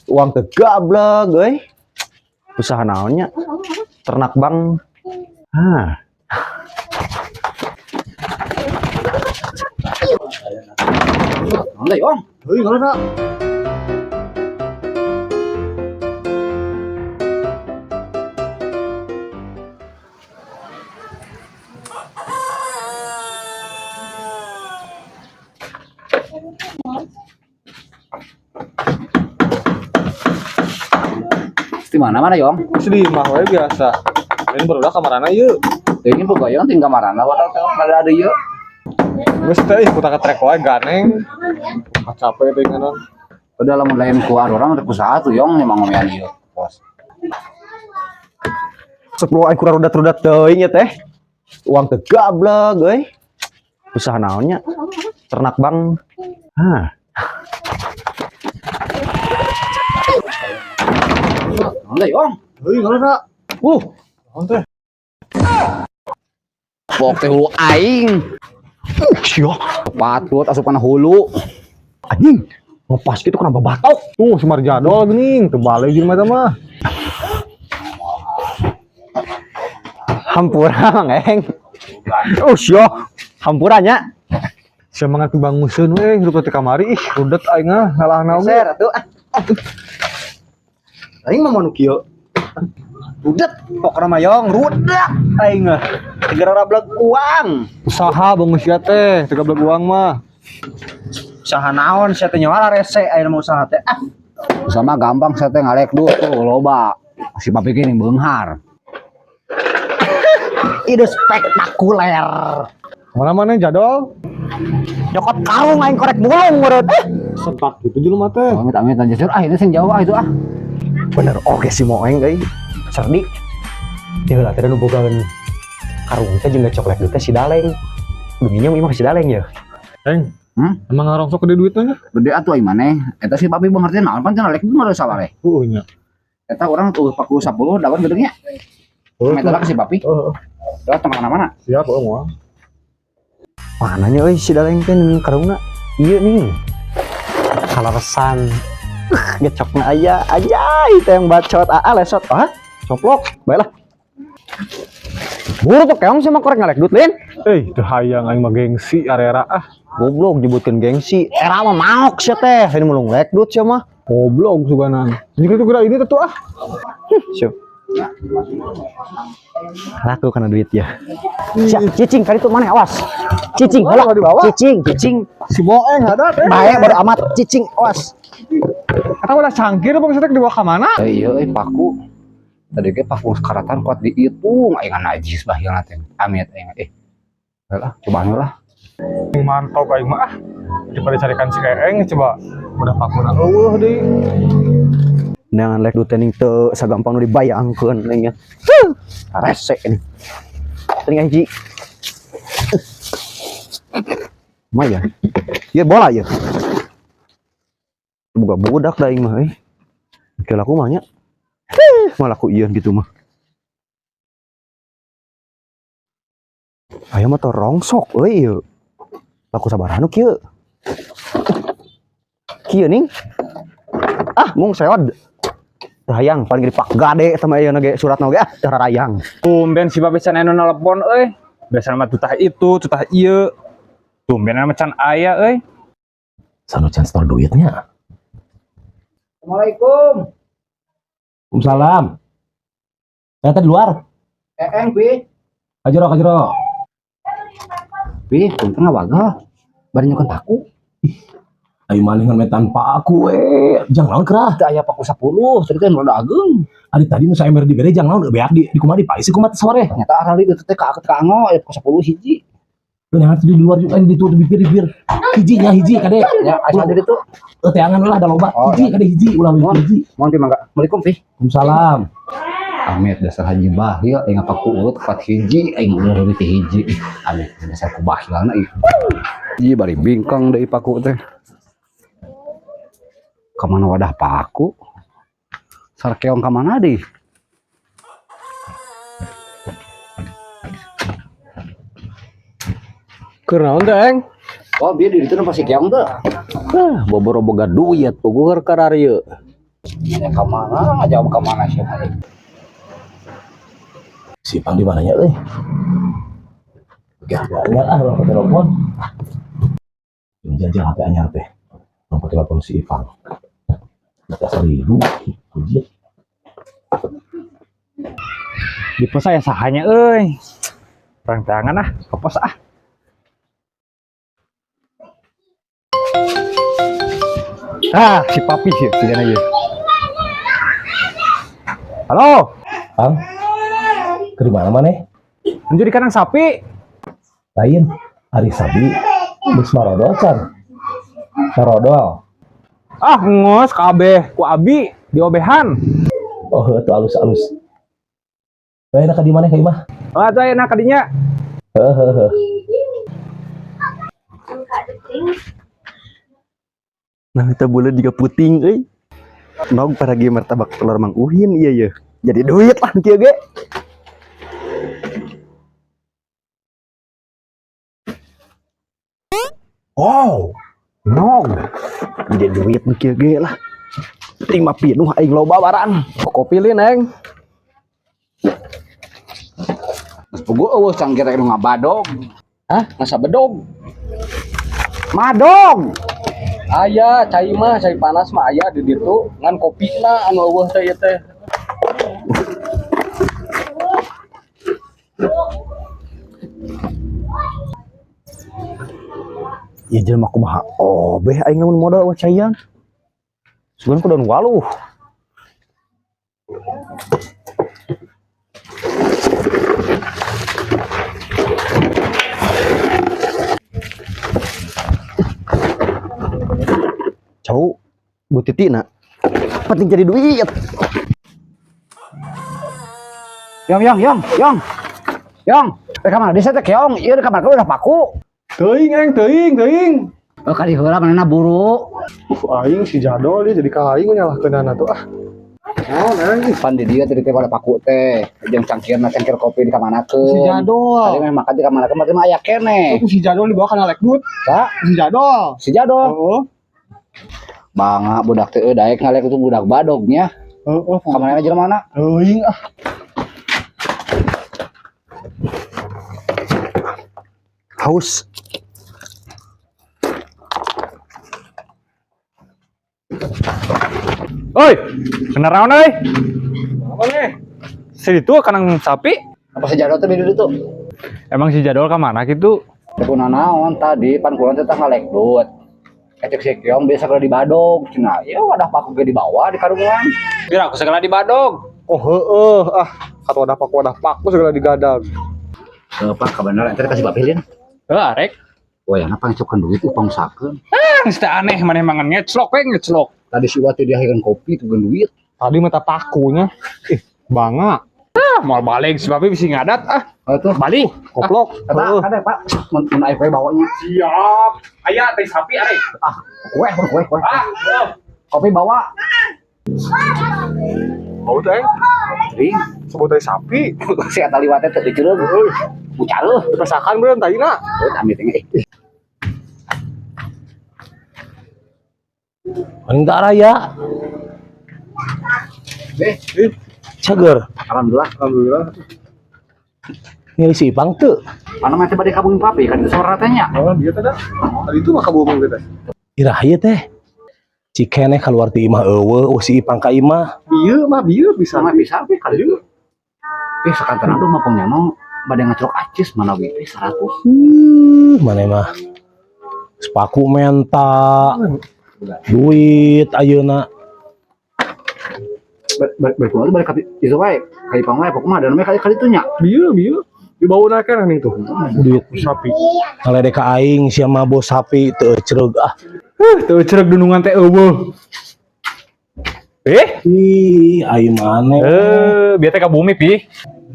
uang tegablag usaha naonnya ternak bang Nanti om, nggak ada. di mana yong? Di mah we biasa. Ini baru dah kamarana yuk. Ini bukan yong tinggal marana, wadah ada yuk. Geus teh kita ke trek wae ganeng. Capek teh nganon. Udah lah lain keluar orang ada usaha tuh yong emang ngomean yuk bos. 10 ekor rudat-rudat teuing ya teh. Uang tegablag usaha naonnya ternak bang Nanti om, nggak ada. Teh. pok teh hulu aing. Sia, Patut asupan hulu. anjing. Ngepas gitu kenapa batok? Semar jadol geuning, teu balik jeung mah mah. Hampura Mang Eng. Sia, hampurannya. Semangat banguseun we hirup teh kamari ih rudet aing ngalah naon. Ser atuh. Aing mah manu kieu. Rudet pokona mah yong rudet aing mah. Tegara rablag uang. Usaha bangus sia teh, teu rablag uang mah. Usaha naon sia teh nyawa rese ayeuna mah usaha teh. Sama gampang saya teh ngalek duit tuh loba. Si papi gini beunghar. Ide spektakuler. Mana-mana jadol. Nyokot karung aing korek mulung meureun. Setak gitu jelema teh. Amit-amit aja sur. Ini sing jauh itu ah. Bener oke si Moeng euy. Cerdik. Ya lah teh nu bogaeun karung teh jeung coklat teh si Daleng. Duginya mah si Daleng ya. Eng. Emang ngarongsok gede duitnya? Gede atuh ai maneh. Eta si papi beunghar naon pan cenah lek itu mah sabareh. Nya. Eta urang tuh 40 10 dapat gedengnya. Metode ka si papi. Heeh. Tengah mana-mana. Siap moal. Mananya euy si Daleng teh karungna. Ieu nih. Kalaresan. Gecokna aya aja itu yang bacot lesot coplok baiklah. Buru tuh keong sih mah korek ngalek duit lin. Teu hayang aing mah gengsi area goblok nyebutkeun gengsi. Era mah maok sia teh, ini mulung lek duit sia mah. Goblok suganan. Jika itu geura ini tuh ah. Siap. Laku kana duit ya. Siap, cicing kali itu mana awas. Cicing heula di bawah. Cicing. Si Moeng ada teh. Bae bodo amat cicing awas. Kata udah cangkir apa maksudnya dibawa ke mana? Iya, paku. Tadi ke paku sekaratan kuat dihitung. Aing najis baheula teh. Amit aing lah, coba lah. Mantap aing mah. Daripada carikan si Eng coba udah pakuna eueuh deui. Neangan lek duit teh teu sagampang nu dibayangkeun nya. Rese ini. Teuing hiji. Maya. Ieu bola ya. Buka budak da aing mah Oke laku mah nya. Malah ku ieu gitu mah. Aya mah teu rongsok euy ieu. Laku sabaraha nu kieu? Kieu ning. Mung seod. Teu hayang paling dipak gade sama ayeuna ge suratna ge teu rarayang. Tumben si Babe can anu nelpon euy. Biasana mah tutah itu, tutah ieu. Tumben mah can aya euy. Sanu can store duitnya. Assalamualaikum. Waalaikumsalam. Saya tadi luar. Eng Pi. Kajero. Pi, punten ngawaga. Bari nyokeun paku. Ayo malingan metan paku jangan naon kerah. Teu aya paku 10, tadi teh rada ageung. Adi tadi nu saember di bere jangan naon beak di kumaha di paisi kumaha sore. Ternyata arali teh ka ango aya paku 10 hiji. Bener di luar juga di tuh bibir. Hijinya hiji kade. Ya, asa di ditu. Teh angan lah ada loba. Hiji kade hiji ulah hiji. Mohon Pi mangga. Assalamualaikum Pi. Waalaikumsalam. Amit dasar haji bahil aing paku urut 4 hiji aing ulah duit hiji. Amit dasar ku bahilna ieu. Ieu bari bingkang deui paku teh. Kamana wadah paku? Sarkeong kamana deui? Keur naon teh Eng? Oh, bieu di ditu pasti keong teh. Boboro boga duit pugueur kararieu. Ya kemana? Jauh kemana sih? Si Ipang di mananya euy? Gak anyar orang pakai telepon. Janji HP anyar teh. Orang pakai telepon si Ipang. Kita 1.000. Uji. Di pos saya sahanya euy. Perang tangan ah, ke pos ah. Ah, si papi sih, si aja. Halo, Pang. Ke mana maneh? menjadi kandang sapi. Lain. Hari Sabi. Geus marodol can. Marodol. Ah, ngos kabeh ku abi diobehan. Oh, itu alus-alus. Bae nak di mana ka imah? Ah, saya enak kadinya. Heuh. Nah, kita boleh juga puting, Nog para gamer tabak telur Mang Uhin, iya. Jadi duit lah kieu ge. Wow. Nog. Jadi duit kieu ge lah. Ting mah pinuh aing loba baran. Kopi li, Neng. Geus pugu eueuh cangkir rek nu ngabadog. Hah? Ngasa bedog. Madog. Aya cai mah, cai panas mah aya di ditu ngan kopina anu eueuh teh ieu teh. Ya jelema kumaha? Oh, beh aing mun modal wacayan. Sugan kudu waluh. Cau, buat titina. Penting jadi duit. Yong. Teh kamar di teh keong, ieu di kamar udah paku. Teuing. Oh kali heula manehna buru. Aing si Jadol dia jadi kaing nyalahkeunana tuh ah. Oh, nang pan di dia teh pada paku teh. Jeung cangkirna cangkir kopi di kamanakeun. Si Jadol. Tadi mah makan di kamanakeun berarti mah aya keneh. Si Jadol dibawa kana lekdut. Sa, Si Jadol. Oh. Bangga budak teh daek ngalek itu budak badognya. Heeh. Kamana aja mana? Teuing ah. Haus. Oi, kenaraon euy? Apa nih? Si itu kandang sapi. Apa sejadol teh di ditu? Emang si jadwal ke mana gitu? Tekuna naon tadi pan kulon teh tah ngalekdut. Ecek si keong biasa kalau di badog, cenah. Ya wadah paku ge di bawah di karungan. Biar aku segala di badog. Oh heeh ah. Kata wadah paku segala digadag. Pak kabener ente kasih papilin. Arek. Wah, ya apa ngecupkan duit itu pangsakeun. Geus teh aneh maneh mangan ngeclok we ngeclok. Tadi si Wati dia hayan kopi tuh duit. Tadi mata pakunya. Bangga. Ah, mau balik si papi bisa ngadat ah. Oh itu Balik. Koplok. Ada Pak. Mun air bawanya. Siap. Aya teh sapi arek. Ah, kue. Ah, Kopi bawa. Bau teh. Ring. Sebut teh sapi. Si eta liwatnya teh diceureuh. Bucareuh. Dipesakan beneran tadina. Oh, amit teh. Paling tak raya. Cager. Alhamdulillah. Milih si Ipang tuh. Mana mah teh bade kabung papi kan itu suara tanya. Oh, dia teh dah. Tadi itu mah kabumeng teh. Irah ieu teh. Cikene keluar ti imah eueuh, si Ipang ka imah. Bieu bisa. Sama bisa we kali itu. Sakantan aduh mah pengnyano bade ngacrok acis mana we 100. Mana mah. Sepaku menta. Duit ayeuna. Berkumpul balik kapi itu wae. Kai pang wae pokoknya ada namanya kali itu nya. Bieu. Dibawa naik nih tuh. Duit Sapi. ngaledek ka aing sia mah bos sapi teu ceureuh ah. tuh cerek dunungan teh eueuh. Ih, aing maneh. Biar teh ka bumi pi.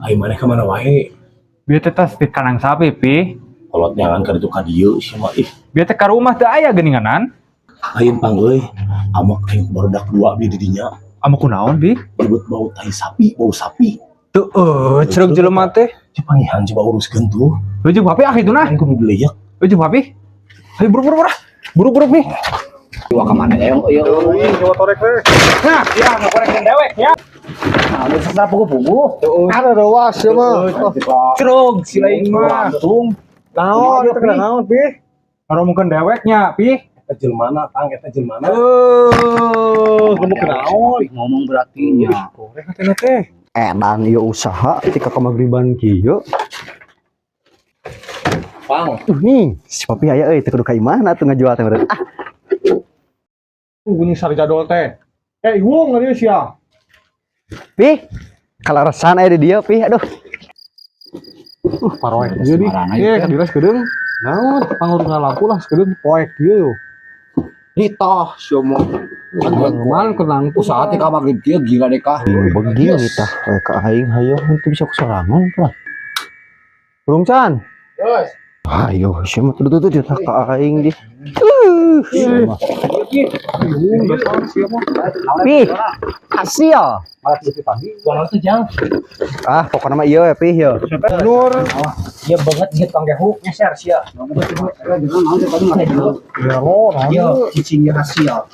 Aing maneh ka mana wae. Biar teh tas di kandang sapi pi. Kolot nyangan ka ditu ka dieu sia mah ih. Biar teh ka rumah teh aya geuninganan. Aing pang euy. Amak aing barudak 2 abdi di dinya. Ama kunaon bi? Ribet bau tai sapi, bau sapi. Tuh cerek jelema teh. Cipangihan coba uruskeun tuh. Ujung papi ah itu nah. Aing kudu dileyak. Ujung papi. Ayo buru-buru nih. Wah kemana ya yang Nyawa torek teh. Nah, ya ngoreng dewek ya. ada sesat pugu-pugu. Ada rawas ya mah. Cerug si lain mah. Naon itu kena naon pi? Kalau mungkin deweknya, pi. Kecil mana, tang eta jelema mana? Kamu kena naon? Ngomong berarti nya. Korek teh teh. Edan ieu usaha ketika kemagriban kieu. Pang. Nih, si papi aya euy teu kudu ka imahna tuh ngajual teh meureun. Ah, Bunyi sari jadol teh. Iwung ngeureun sia. pi. Kalau resan aya di dia, pi. Aduh. Paroek jadi. Kadiras kedeung. Naon pangurus lampu lah kedeung poek kieu. Nitah siomo. Normal kenang tuh Usaha teh ka magrib kieu gila deh kah. Begi nitah ka aing hayo henteu bisa kusarangan lah. Belum Chan. Ayo, sia mah tuh ka aing di. Pi, hasil. Ah, pokoknya mah ieu ya, Pi, ieu. Nur. Dia banget gitu kang gehu nyeser sia. Ya lo, Yo, cicingnya hasil.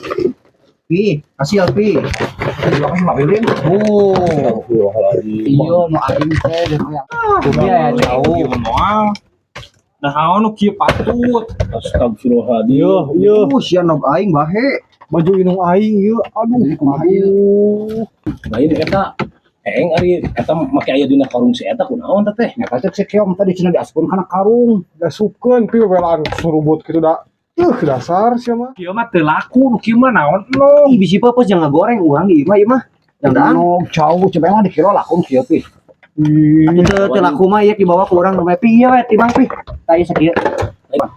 Pi, hasil Pi. Iya, nu aing teh Ya jauh moal. Nah, nu kieu patut. Astagfirullahaladzim. Iya. sia nog aing bahe. Baju inung aing ieu. Aduh. Lain eta eng ari eta make aya dina karung si eta kunaon teh? Nya kata si Keong tadi cenah diasupkeun kana karung. Dasupkeun pi welaan surubut kitu da. Dasar sia mah. Kieu mah teu laku, nu kieu mah naon nu? Ih, bisi peupeus jangan goreng urang ieu mah. Jangan nog jauh cepet mah dikira lakum kieu Pi. Teu laku mah ieu dibawa ku urang rumah Pi ieu we timang Pi. Tah ieu sakieu.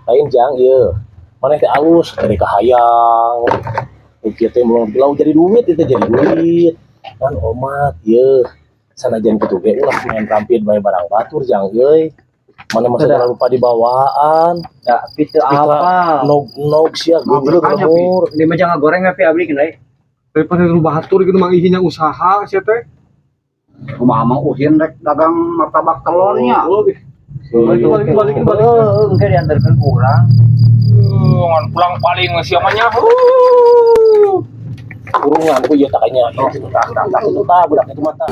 Lain jang ieu. Maneh teh alus dari kahayang. Kieu teh belum jadi duit itu jadi duit. Kan omat ieu. Sanajan kitu ge ulah main rampit bae barang batur jang euy. Mana masa jangan lupa dibawaan. Da Pi teu apa. Nog sia geur. Ini mah jangan goreng Pi abdi kenai. Daripada nu batur gitu mang ihinya usaha sia teh. Kumaha mah uhin rek dagang martabak telurnya. Balik. Engke diantarkeun ku urang. Ngan pulang paling sia mah nya. Kurungan ku ieu takanya. Itu tah budak itu mata.